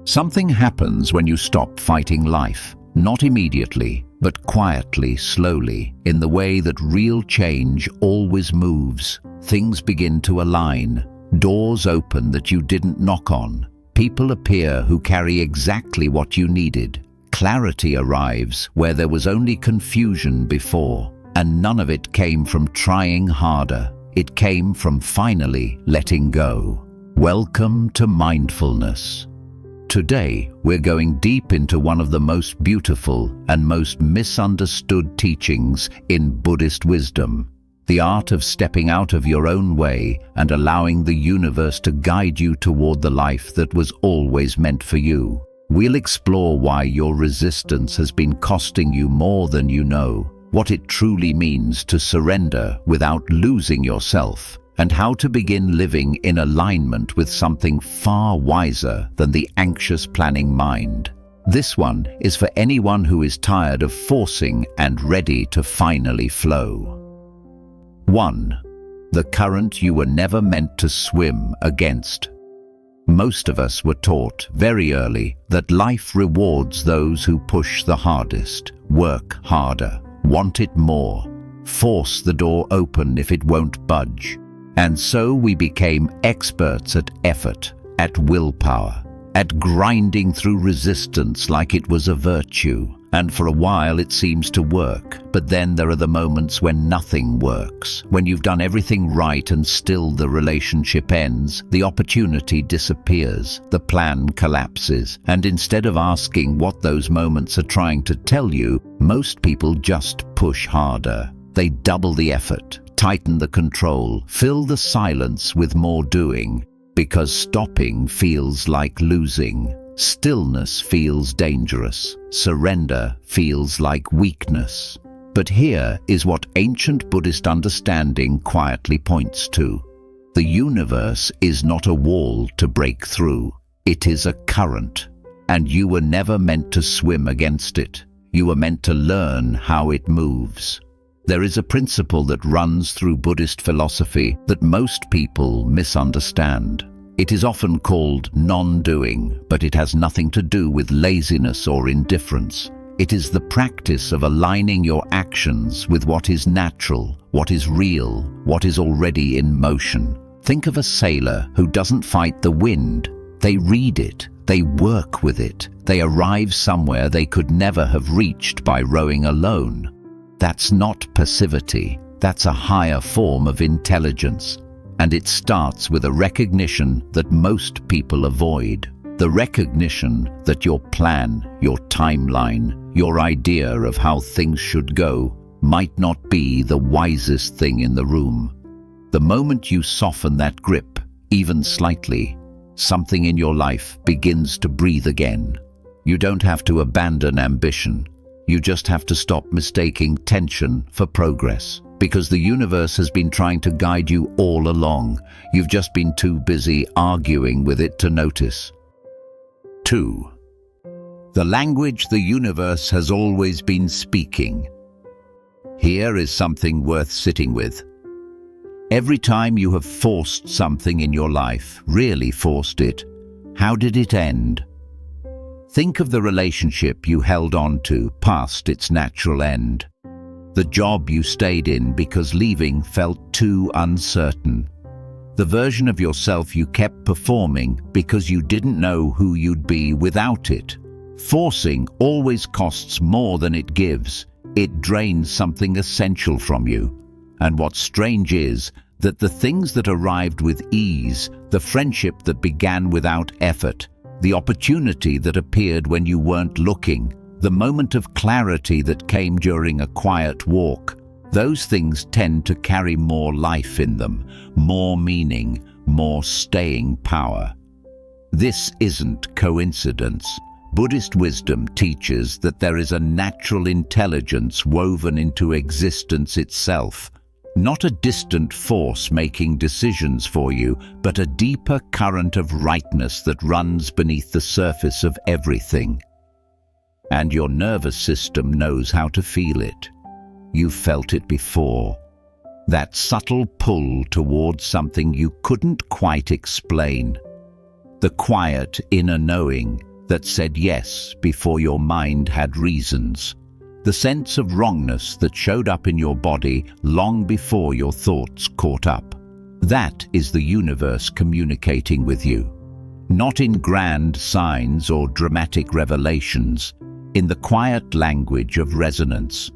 Something happens when you stop fighting life, not immediately, but quietly, slowly, in the way that real change always moves. Things begin to align, doors open that you didn't knock on, people appear who carry exactly what you needed. Clarity arrives where there was only confusion before, and none of it came from trying harder. It came from finally letting go. Welcome to Mindfulness. Today, we're going deep into one of the most beautiful and most misunderstood teachings in Buddhist wisdom, the art of stepping out of your own way and allowing the universe to guide you toward the life that was always meant for you. We'll explore why your resistance has been costing you more than you know, what it truly means to surrender without losing yourself, and how to begin living in alignment with something far wiser than the anxious planning mind. This one is for anyone who is tired of forcing and ready to finally flow. 1. The current you were never meant to swim against. Most of us were taught very early that life rewards those who push the hardest, work harder, want it more, force the door open if it won't budge. And so we became experts at effort, at willpower, at grinding through resistance like it was a virtue. And for a while it seems to work, but then there are the moments when nothing works, when you've done everything right and still the relationship ends, the opportunity disappears, the plan collapses, and instead of asking what those moments are trying to tell you, most people just push harder. They double the effort, tighten the control, fill the silence with more doing, because stopping feels like losing. Stillness feels dangerous. Surrender feels like weakness. But here is what ancient Buddhist understanding quietly points to. The universe is not a wall to break through. It is a current, and you were never meant to swim against it. You were meant to learn how it moves. There is a principle that runs through Buddhist philosophy that most people misunderstand. It is often called non-doing, but it has nothing to do with laziness or indifference. It is the practice of aligning your actions with what is natural, what is real, what is already in motion. Think of a sailor who doesn't fight the wind. They read it, they work with it, they arrive somewhere they could never have reached by rowing alone. That's not passivity, that's a higher form of intelligence. And it starts with a recognition that most people avoid. The recognition that your plan, your timeline, your idea of how things should go might not be the wisest thing in the room. The moment you soften that grip, even slightly, something in your life begins to breathe again. You don't have to abandon ambition. You just have to stop mistaking tension for progress. Because the universe has been trying to guide you all along. You've just been too busy arguing with it to notice. 2. The language the universe has always been speaking. Here is something worth sitting with. Every time you have forced something in your life, really forced it, how did it end? Think of the relationship you held on to past its natural end. The job you stayed in because leaving felt too uncertain. The version of yourself you kept performing because you didn't know who you'd be without it. Forcing always costs more than it gives. It drains something essential from you. And what's strange is that the things that arrived with ease, the friendship that began without effort, the opportunity that appeared when you weren't looking, the moment of clarity that came during a quiet walk, those things tend to carry more life in them, more meaning, more staying power. This isn't coincidence. Buddhist wisdom teaches that there is a natural intelligence woven into existence itself, not a distant force making decisions for you, but a deeper current of rightness that runs beneath the surface of everything. And your nervous system knows how to feel it. You've felt it before. That subtle pull towards something you couldn't quite explain. The quiet inner knowing that said yes before your mind had reasons. The sense of wrongness that showed up in your body long before your thoughts caught up. That is the universe communicating with you. Not in grand signs or dramatic revelations, in the quiet language of resonance.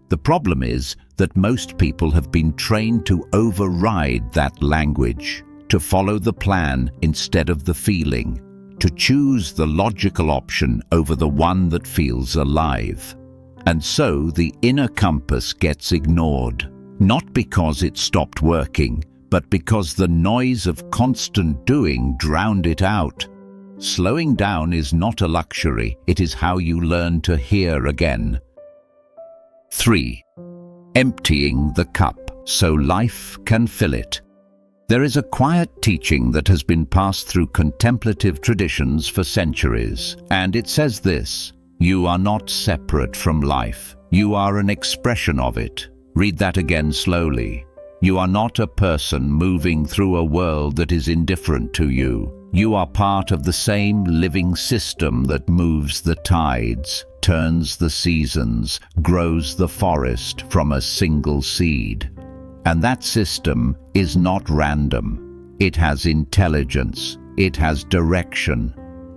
The problem is that most people have been trained to override that language, to follow the plan instead of the feeling, to choose the logical option over the one that feels alive. And so the inner compass gets ignored, not because it stopped working, but because the noise of constant doing drowned it out. Slowing down is not a luxury, it is how you learn to hear again. 3. Emptying the cup so life can fill it. There is a quiet teaching that has been passed through contemplative traditions for centuries, and it says this: you are not separate from life. You are an expression of it. Read that again slowly. You are not a person moving through a world that is indifferent to you. You are part of the same living system that moves the tides, turns the seasons, grows the forest from a single seed. And that system is not random. It has intelligence. It has direction.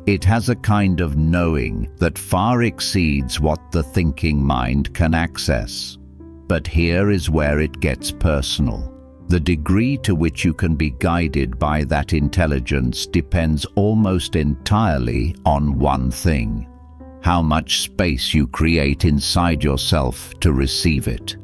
It has a kind of knowing that far exceeds what the thinking mind can access. But here is where it gets personal. The degree to which you can be guided by that intelligence depends almost entirely on one thing: how much space you create inside yourself to receive it.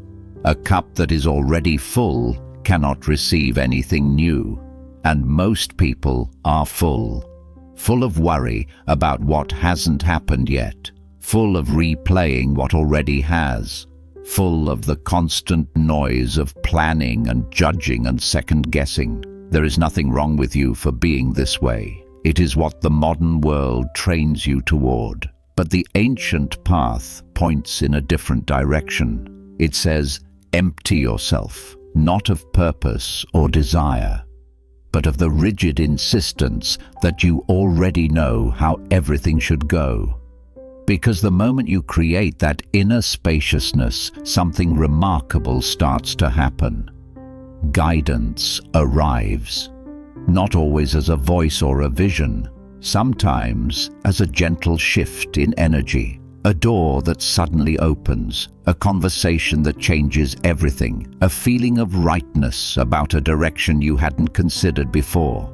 A cup that is already full cannot receive anything new, and most people are full. Full of worry about what hasn't happened yet, full of replaying what already has, full of the constant noise of planning and judging and second-guessing. There is nothing wrong with you for being this way. It is what the modern world trains you toward. But the ancient path points in a different direction. It says, empty yourself, not of purpose or desire, but of the rigid insistence that you already know how everything should go. Because the moment you create that inner spaciousness, something remarkable starts to happen. Guidance arrives, not always as a voice or a vision, sometimes as a gentle shift in energy, a door that suddenly opens, a conversation that changes everything, a feeling of rightness about a direction you hadn't considered before.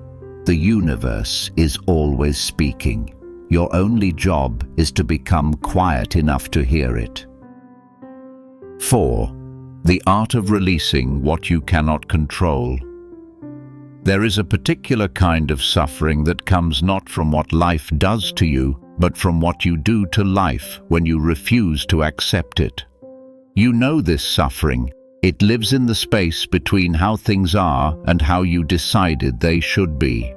The universe is always speaking. Your only job is to become quiet enough to hear it. 4. The art of releasing what you cannot control. There is a particular kind of suffering that comes not from what life does to you, but from what you do to life when you refuse to accept it. You know this suffering. It lives in the space between how things are and how you decided they should be.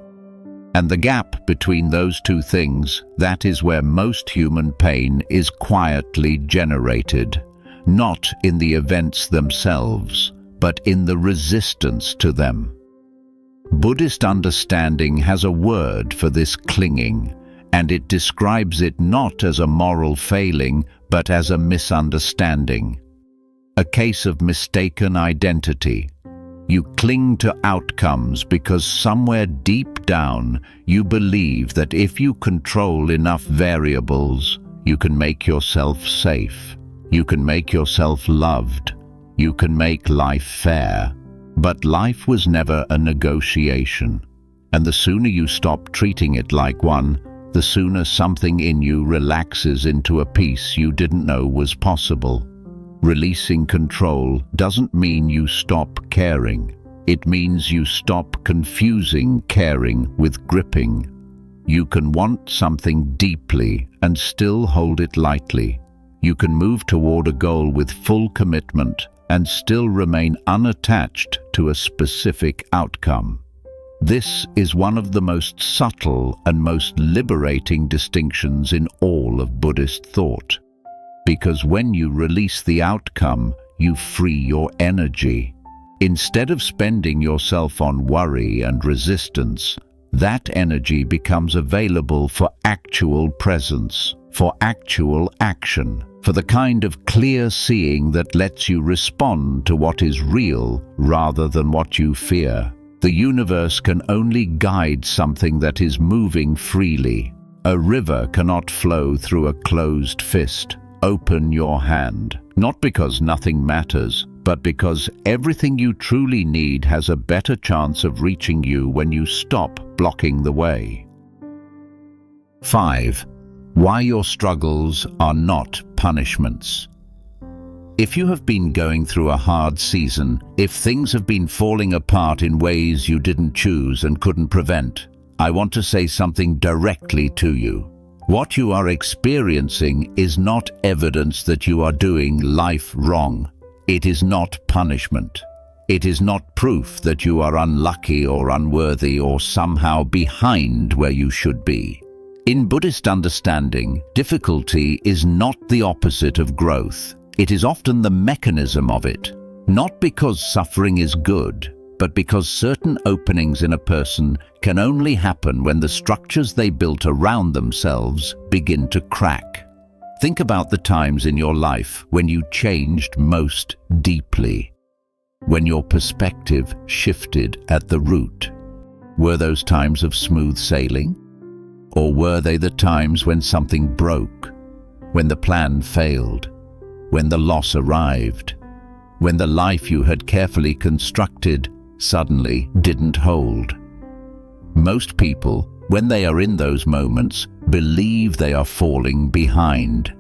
And the gap between those two things, that is where most human pain is quietly generated, not in the events themselves, but in the resistance to them. Buddhist understanding has a word for this clinging, and it describes it not as a moral failing, but as a misunderstanding. A case of mistaken identity. You cling to outcomes because somewhere deep down you believe that if you control enough variables, you can make yourself safe, you can make yourself loved, you can make life fair. But life was never a negotiation, and the sooner you stop treating it like one, the sooner something in you relaxes into a peace you didn't know was possible. Releasing control doesn't mean you stop caring. It means you stop confusing caring with gripping. You can want something deeply and still hold it lightly. You can move toward a goal with full commitment and still remain unattached to a specific outcome. This is one of the most subtle and most liberating distinctions in all of Buddhist thought. Because when you release the outcome, you free your energy. Instead of spending yourself on worry and resistance, that energy becomes available for actual presence, for actual action, for the kind of clear seeing that lets you respond to what is real rather than what you fear. The universe can only guide something that is moving freely. A river cannot flow through a closed fist. Open your hand, not because nothing matters, but because everything you truly need has a better chance of reaching you when you stop blocking the way. 5. Why your struggles are not punishments. If you have been going through a hard season, if things have been falling apart in ways you didn't choose and couldn't prevent, I want to say something directly to you. What you are experiencing is not evidence that you are doing life wrong. It is not punishment. It is not proof that you are unlucky or unworthy or somehow behind where you should be. In Buddhist understanding, difficulty is not the opposite of growth. It is often the mechanism of it, not because suffering is good, but because certain openings in a person can only happen when the structures they built around themselves begin to crack. Think about the times in your life when you changed most deeply, when your perspective shifted at the root. Were those times of smooth sailing? Or were they the times when something broke, when the plan failed, when the loss arrived, when the life you had carefully constructed suddenly didn't hold? Most people, when they are in those moments, believe they are falling behind.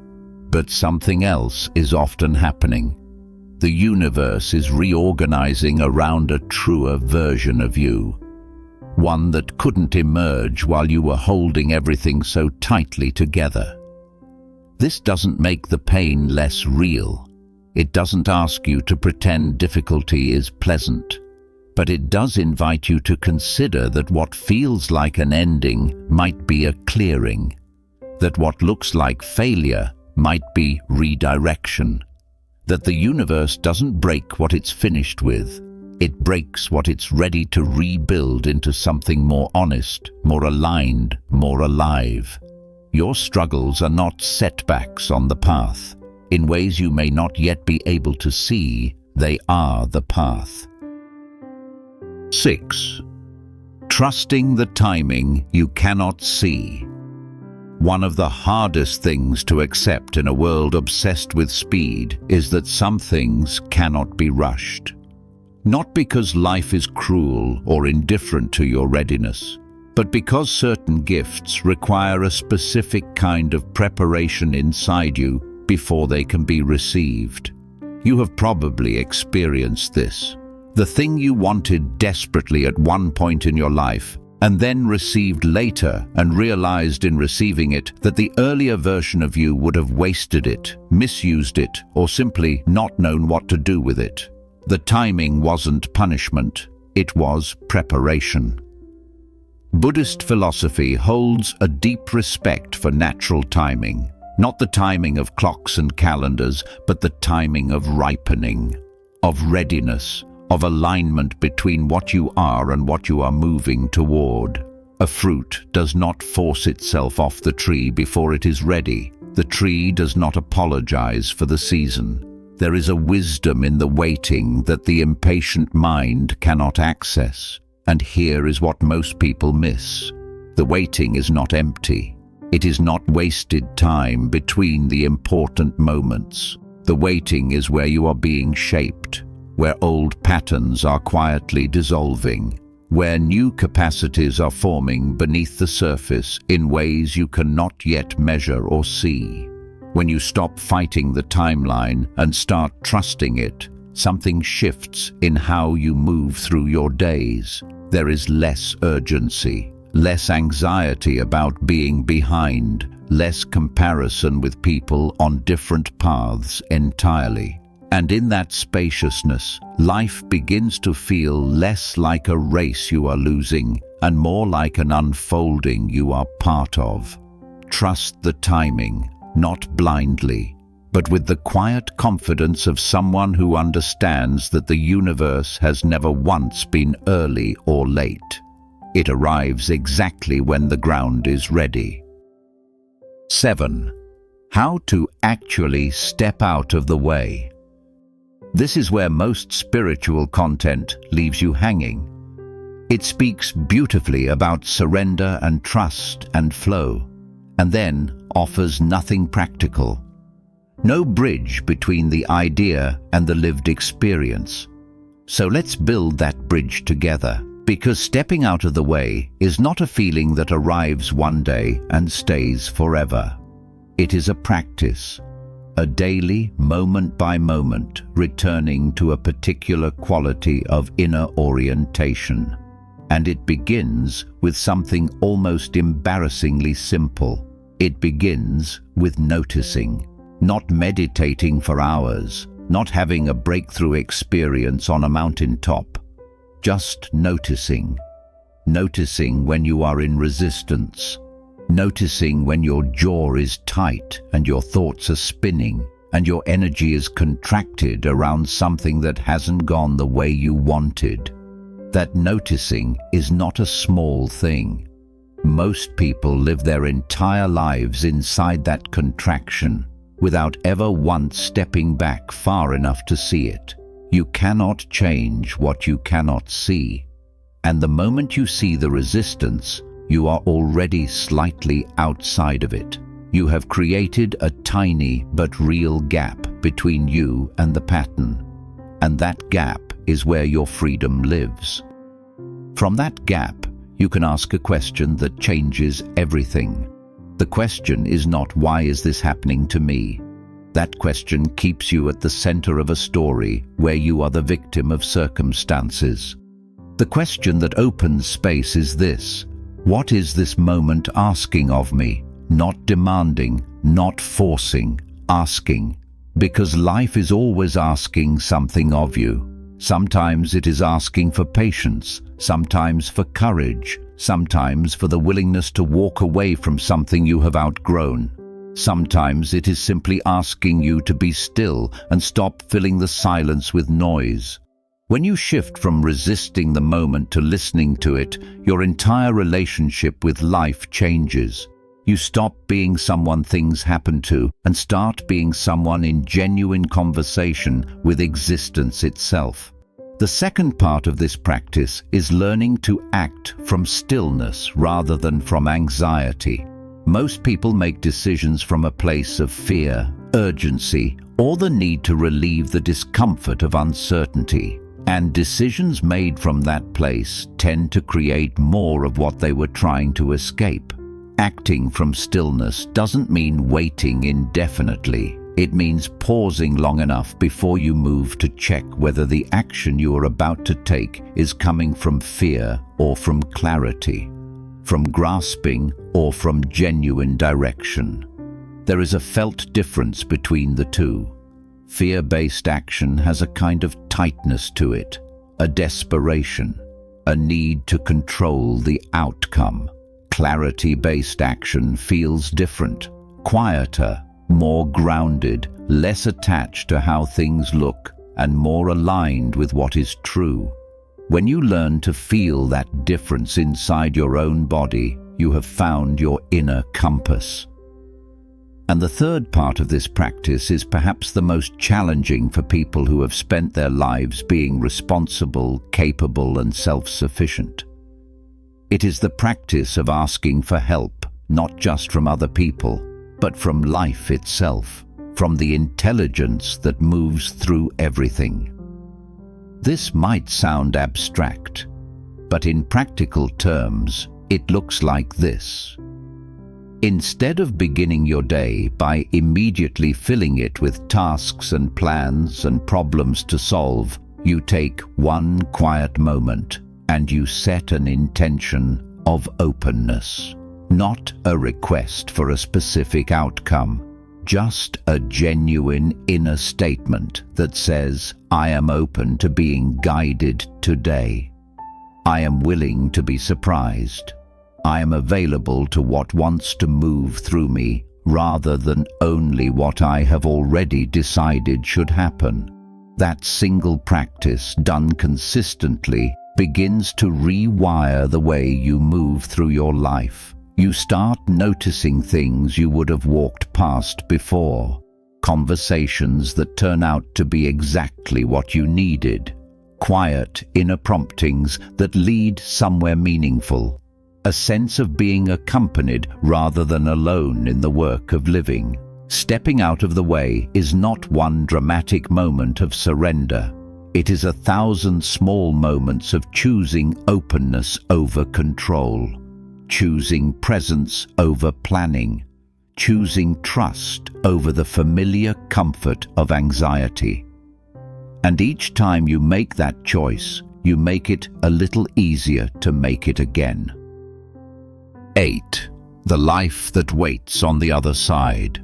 But something else is often happening. The universe is reorganizing around a truer version of you. One that couldn't emerge while you were holding everything so tightly together. This doesn't make the pain less real. It doesn't ask you to pretend difficulty is pleasant. But it does invite you to consider that what feels like an ending might be a clearing. That what looks like failure might be redirection. That the universe doesn't break what it's finished with. It breaks what it's ready to rebuild into something more honest, more aligned, more alive. Your struggles are not setbacks on the path. In ways you may not yet be able to see, they are the path. 6. Trusting the timing you cannot see. One of the hardest things to accept in a world obsessed with speed is that some things cannot be rushed. Not because life is cruel or indifferent to your readiness, but because certain gifts require a specific kind of preparation inside you before they can be received. You have probably experienced this. The thing you wanted desperately at one point in your life, and then received later and realized in receiving it that the earlier version of you would have wasted it, misused it, or simply not known what to do with it. The timing wasn't punishment, it was preparation. Buddhist philosophy holds a deep respect for natural timing, not the timing of clocks and calendars, but the timing of ripening, of readiness, of alignment between what you are and what you are moving toward. A fruit does not force itself off the tree before it is ready. The tree does not apologize for the season. There is a wisdom in the waiting that the impatient mind cannot access. And here is what most people miss. The waiting is not empty. It is not wasted time between the important moments. The waiting is where you are being shaped, where old patterns are quietly dissolving, where new capacities are forming beneath the surface in ways you cannot yet measure or see. When you stop fighting the timeline and start trusting it, something shifts in how you move through your days. There is less urgency, less anxiety about being behind, less comparison with people on different paths entirely. And in that spaciousness, life begins to feel less like a race you are losing and more like an unfolding you are part of. Trust the timing, not blindly, but with the quiet confidence of someone who understands that the universe has never once been early or late. It arrives exactly when the ground is ready. 7. How to actually step out of the way. This is where most spiritual content leaves you hanging. It speaks beautifully about surrender and trust and flow, and then offers nothing practical. No bridge between the idea and the lived experience. So let's build that bridge together, because stepping out of the way is not a feeling that arrives one day and stays forever. It is a practice, a daily, moment-by-moment, returning to a particular quality of inner orientation. And it begins with something almost embarrassingly simple. It begins with noticing, not meditating for hours, not having a breakthrough experience on a mountaintop, just noticing. Noticing when you are in resistance. Noticing when your jaw is tight and your thoughts are spinning and your energy is contracted around something that hasn't gone the way you wanted. That noticing is not a small thing. Most people live their entire lives inside that contraction without ever once stepping back far enough to see it. You cannot change what you cannot see. And the moment you see the resistance, you are already slightly outside of it. You have created a tiny but real gap between you and the pattern. And that gap is where your freedom lives. From that gap, you can ask a question that changes everything. The question is not, why is this happening to me? That question keeps you at the center of a story where you are the victim of circumstances. The question that opens space is this: what is this moment asking of me? Not demanding, not forcing, asking. Because life is always asking something of you. Sometimes it is asking for patience, sometimes for courage, sometimes for the willingness to walk away from something you have outgrown. Sometimes it is simply asking you to be still and stop filling the silence with noise. When you shift from resisting the moment to listening to it, your entire relationship with life changes. You stop being someone things happen to and start being someone in genuine conversation with existence itself. The second part of this practice is learning to act from stillness rather than from anxiety. Most people make decisions from a place of fear, urgency, or the need to relieve the discomfort of uncertainty. And decisions made from that place tend to create more of what they were trying to escape. Acting from stillness doesn't mean waiting indefinitely. It means pausing long enough before you move to check whether the action you are about to take is coming from fear or from clarity, from grasping or from genuine direction. There is a felt difference between the two. Fear-based action has a kind of tightness to it, a desperation, a need to control the outcome. Clarity-based action feels different, quieter, more grounded, less attached to how things look, and more aligned with what is true. When you learn to feel that difference inside your own body, you have found your inner compass. And the third part of this practice is perhaps the most challenging for people who have spent their lives being responsible, capable, and self-sufficient. It is the practice of asking for help, not just from other people, but from life itself, from the intelligence that moves through everything. This might sound abstract, but in practical terms, it looks like this. Instead of beginning your day by immediately filling it with tasks and plans and problems to solve, you take one quiet moment and you set an intention of openness. Not a request for a specific outcome, just a genuine inner statement that says, I am open to being guided today. I am willing to be surprised. I am available to what wants to move through me rather than only what I have already decided should happen. That single practice, done consistently, begins to rewire the way you move through your life. You start noticing things you would have walked past before, conversations that turn out to be exactly what you needed, quiet inner promptings that lead somewhere meaningful, a sense of being accompanied rather than alone in the work of living. Stepping out of the way is not one dramatic moment of surrender. It is 1,000 small moments of choosing openness over control, choosing presence over planning, choosing trust over the familiar comfort of anxiety. And each time you make that choice, you make it a little easier to make it again. 8. The life that waits on the other side.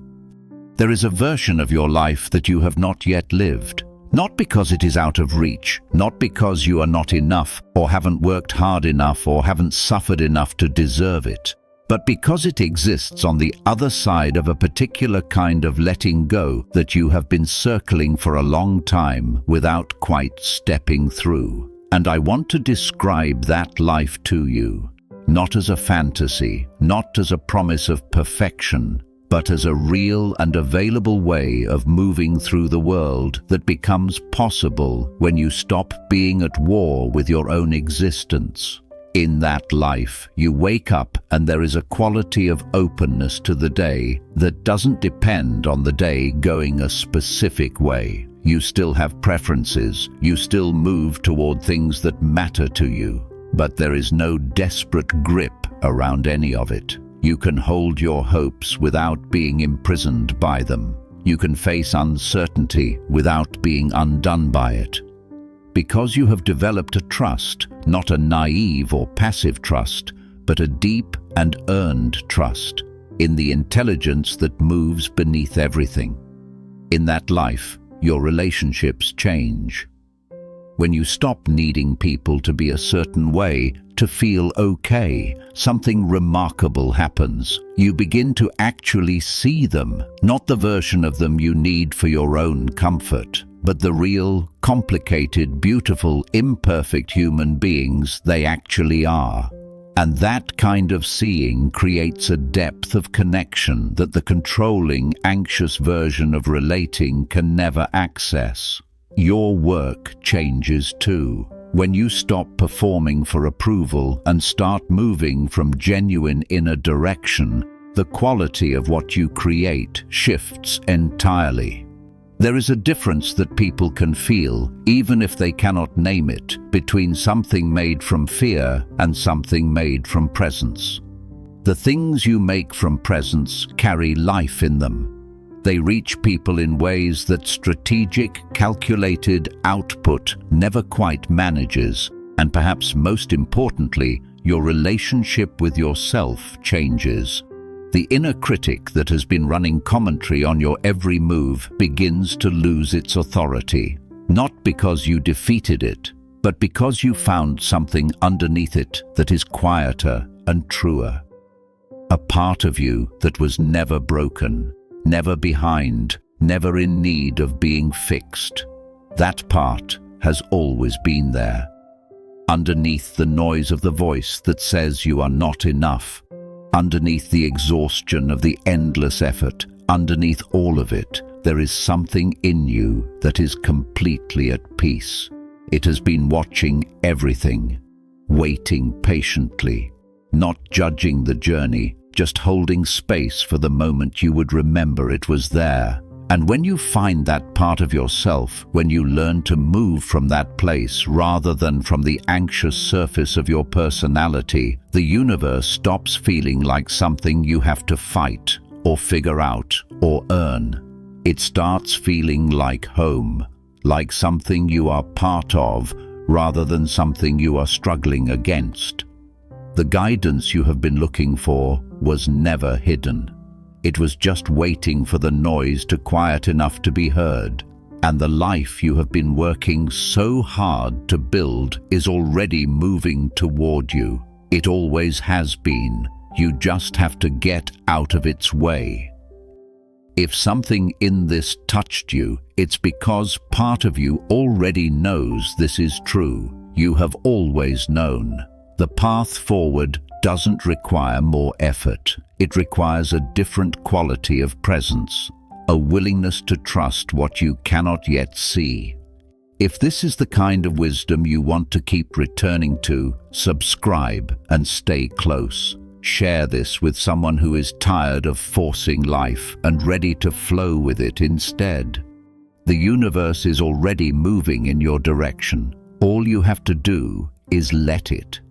There is a version of your life that you have not yet lived. Not because it is out of reach, not because you are not enough, or haven't worked hard enough, or haven't suffered enough to deserve it, but because it exists on the other side of a particular kind of letting go that you have been circling for a long time without quite stepping through. And I want to describe that life to you, not as a fantasy, not as a promise of perfection, but as a real and available way of moving through the world that becomes possible when you stop being at war with your own existence. In that life, you wake up and there is a quality of openness to the day that doesn't depend on the day going a specific way. You still have preferences, you still move toward things that matter to you, but there is no desperate grip around any of it. You can hold your hopes without being imprisoned by them. You can face uncertainty without being undone by it. Because you have developed a trust, not a naive or passive trust, but a deep and earned trust in the intelligence that moves beneath everything. In that life, your relationships change. When you stop needing people to be a certain way to feel okay, something remarkable happens. You begin to actually see them, not the version of them you need for your own comfort, but the real, complicated, beautiful, imperfect human beings they actually are. And that kind of seeing creates a depth of connection that the controlling, anxious version of relating can never access. Your work changes too. When you stop performing for approval and start moving from genuine inner direction, the quality of what you create shifts entirely. There is a difference that people can feel, even if they cannot name it, between something made from fear and something made from presence. The things you make from presence carry life in them. They reach people in ways that strategic, calculated output never quite manages, and perhaps most importantly, your relationship with yourself changes. The inner critic that has been running commentary on your every move begins to lose its authority, not because you defeated it, but because you found something underneath it that is quieter and truer. A part of you that was never broken, never behind, never in need of being fixed. That part has always been there. Underneath the noise of the voice that says you are not enough, underneath the exhaustion of the endless effort, underneath all of it, there is something in you that is completely at peace. It has been watching everything, waiting patiently, not judging the journey, just holding space for the moment you would remember it was there. And when you find that part of yourself, when you learn to move from that place rather than from the anxious surface of your personality, the universe stops feeling like something you have to fight or figure out or earn. It starts feeling like home, like something you are part of rather than something you are struggling against. The guidance you have been looking for was never hidden. It was just waiting for the noise to quiet enough to be heard. And the life you have been working so hard to build is already moving toward you. It always has been. You just have to get out of its way. If something in this touched you, it's because part of you already knows this is true. you have always known. The path forward doesn't require more effort. It requires a different quality of presence, a willingness to trust what you cannot yet see. If this is the kind of wisdom you want to keep returning to, subscribe and stay close. Share this with someone who is tired of forcing life and ready to flow with it instead. The universe is already moving in your direction. All you have to do is let it.